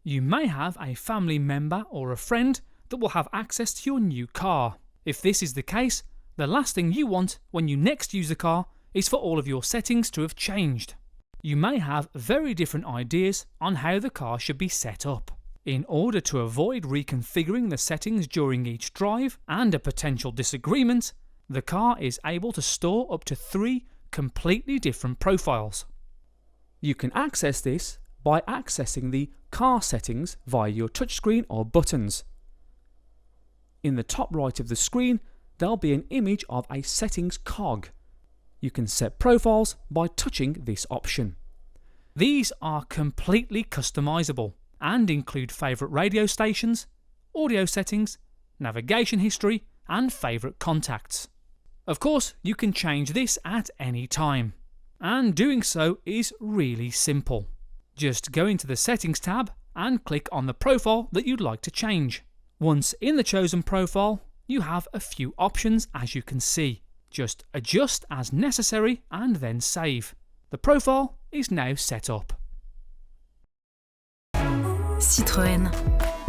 You may have a family member or a friend that will have access to your new car. If this is the case, the last thing you want when you next use the car is for all of your settings to have changed. You may have very different ideas on how the car should be set up. In order to avoid reconfiguring the settings during each drive and a potential disagreement, the car is able to store up to 3 completely different profiles. You can access this by accessing the car settings via your touchscreen or buttons. In the top right of the screen, there'll be an image of a settings cog. You can set profiles by touching this option. These are completely customizable and include favourite radio stations, audio settings, navigation history, and favourite contacts. Of course, you can change this at any time, and doing so is really simple. Just go into the Settings tab and click on the profile that you'd like to change. Once in the chosen profile, you have a few options as you can see. Just adjust as necessary and then save. The profile is now set up. Citroën.